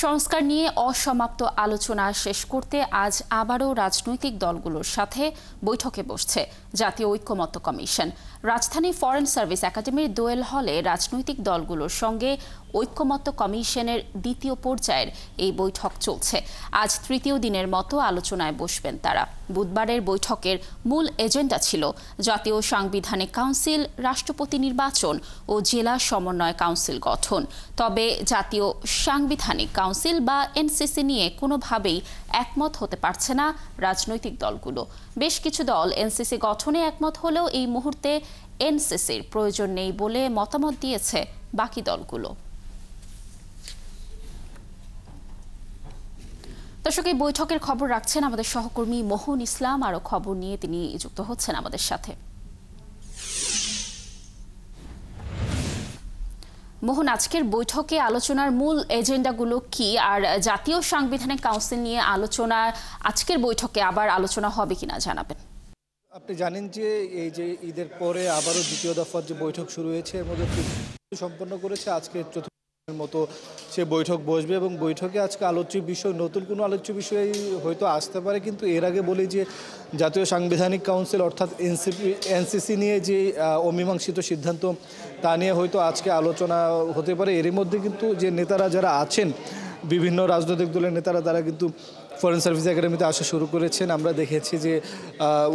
সংস্কার নিয়ে অসমাপ্ত আলোচনা শেষ করতে আজ আবারও রাজনৈতিক দলগুলোর সাথে বৈঠকে বসছে জাতীয় ঐক্যমত্য কমিশন। রাজধানীর ফরেন সার্ভিস একাডেমির দোয়েল হলে রাজনৈতিক দলগুলোর সঙ্গে ঐক্যমত্য কমিশনের দ্বিতীয় পর্যায়ের এই বৈঠক চলছে। আজ তৃতীয় দিনের মতো আলোচনায় বসবেন তারা। বুধবারের বৈঠকের মূল এজেন্ডা ছিল জাতীয় সাংবিধানিক কাউন্সিল, রাষ্ট্রপতি নির্বাচন ও জেলা সমন্বয় কাউন্সিল গঠন। তবে জাতীয় সাংবিধানিক কাউন্সিল বা এনসিসি নিয়ে কোনোভাবেই একমত হতে পারছে না রাজনৈতিক দলগুলো। বেশ কিছু দল এনসিসি গঠনে একমত হলেও এই মুহূর্তে এনসিসির প্রয়োজন নেই বলে মতামত দিয়েছে বাকি দলগুলো। দর্শক, এই বৈঠকের খবর রাখছেন আমাদের সহকর্মী মোহন ইসলাম। আরো খবর নিয়ে তিনি যুক্ত হচ্ছেন আমাদের সাথে। মোহন, আজকের বৈঠকে আলোচনার মূল এজেন্ডাগুলো কি, আর জাতীয় সাংবিধানিক কাউন্সিল নিয়ে আজকের বৈঠকে আবার আলোচনা হবে কিনা জানাবেন। আপনি জানেন যে এই যে ঈদের পরে আবারও দ্বিতীয় দফার যে বৈঠক শুরু হয়েছে, এর মধ্যে সম্পন্ন করেছে আজকে চতুর্থের মতো সে বৈঠক বসবে এবং বৈঠকে আজকে আলোচ্য বিষয় নতুন কোনো আলোচ্য বিষয় হয়তো আসতে পারে, কিন্তু এর আগে বলি যে জাতীয় সাংবিধানিক কাউন্সিল অর্থাৎ এনসিসি নিয়ে যে অমীমাংসিত সিদ্ধান্ত তা নিয়ে হয়তো আজকে আলোচনা হতে পারে। এরই মধ্যে কিন্তু যে নেতারা যারা আছেন, বিভিন্ন রাজনৈতিক দলের নেতারা তারা কিন্তু ফরেন সার্ভিস একাডেমিতে আসা শুরু করেছেন। আমরা দেখেছি যে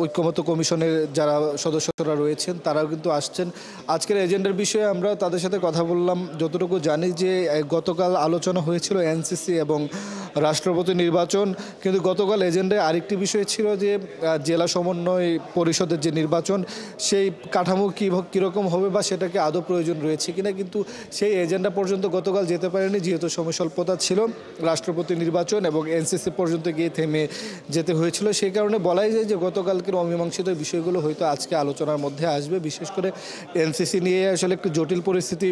ঐক্যমত্য কমিশনের যারা সদস্যরা রয়েছেন তারাও কিন্তু আসছেন। আজকের এজেন্ডার বিষয়ে আমরা তাদের সাথে কথা বললাম। যতটুকু জানি যে গতকাল আলোচনা হয়েছিল এনসিসি এবং রাষ্ট্রপতি নির্বাচন, কিন্তু গতকাল এজেন্ডায় আরেকটি বিষয় ছিল যে জেলা সমন্বয় পরিষদের যে নির্বাচন, সেই কাঠামো কীরকম হবে বা সেটাকে আদৌ প্রয়োজন রয়েছে কিনা, কিন্তু সেই এজেন্ডা পর্যন্ত গতকাল যেতে পারেনি, যেহেতু সময়স্বল্পতা ছিল। রাষ্ট্রপতি নির্বাচন এবং এনসিসি পর্যন্ত গিয়ে থেমে যেতে হয়েছিল। সেই কারণে বলাই যায় যে গতকালকের অমীমাংসিত বিষয়গুলো হয়তো আজকে আলোচনার মধ্যে আসবে। বিশেষ করে এনসিসি নিয়ে আসলে একটু জটিল পরিস্থিতি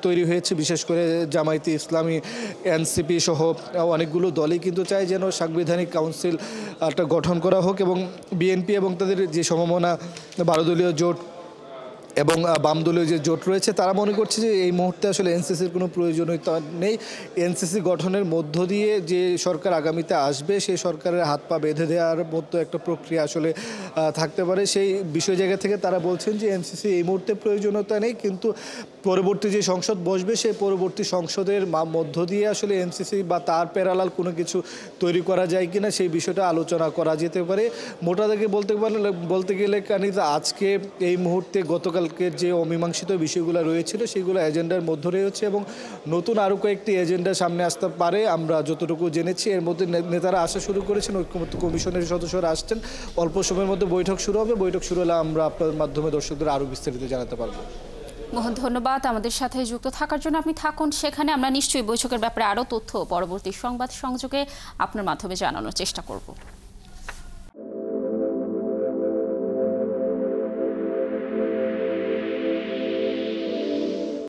তৈরি হয়েছে। বিশেষ করে জামায়াতে ইসলামী, এনসিপি সহ অনেকগুলো দলই কিন্তু চায় যেন সাংবিধানিক কাউন্সিল একটা গঠন করা হোক এবং বিএনপি এবং তাদের যে সমমনা 12 দলীয় জোট এবং বামদলীয় যে জোট রয়েছে তারা মনে করছে যে এই মুহূর্তে আসলে এনসিসির কোনো প্রয়োজনীয়তা নেই। এনসিসি গঠনের মধ্য দিয়ে যে সরকার আগামীতে আসবে সেই সরকারের হাত পা বেঁধে দেওয়ার মতো একটা প্রক্রিয়া আসলে থাকতে পারে। সেই বিষয় জায়গা থেকে তারা বলছেন যে এনসিসি এই মুহূর্তে প্রয়োজনীয়তা নেই, কিন্তু পরবর্তী যে সংসদ বসবে সেই পরবর্তী সংসদের মধ্য দিয়ে আসলে এনসিসি বা তার প্যারালাল কোনো কিছু তৈরি করা যায় কিনা সেই বিষয়টা আলোচনা করা যেতে পারে। মোটা দাগে বলতে গেলে আজকে এই মুহূর্তে গতকালকের যে অমীমাংসিত বিষয়গুলো রয়েছিল সেগুলো এজেন্ডার মধ্যে রয়েছে এবং নতুন আরও কয়েকটি এজেন্ডা সামনে আসতে পারে। আমরা যতটুকু জেনেছি এর মধ্যে নেতারা আসা শুরু করেছেন, ঐক্যমত্য কমিশনের সদস্যরা আসছেন। অল্প সময়ের মধ্যে বৈঠক শুরু হবে। বৈঠক শুরু হলে আমরা আপনার মাধ্যমে দর্শকদের আরও বিস্তারিত জানাতে পারবো। মোহন, ধন্যবাদ আমাদের সাথে যুক্ত থাকার জন্য। আপনি থাকুন সেখানে, আমরা নিশ্চয়ই বৈঠকের ব্যাপারে আরও তথ্য পরবর্তী সংবাদ সংযোগে আপনার মাধ্যমে জানানোর চেষ্টা করব।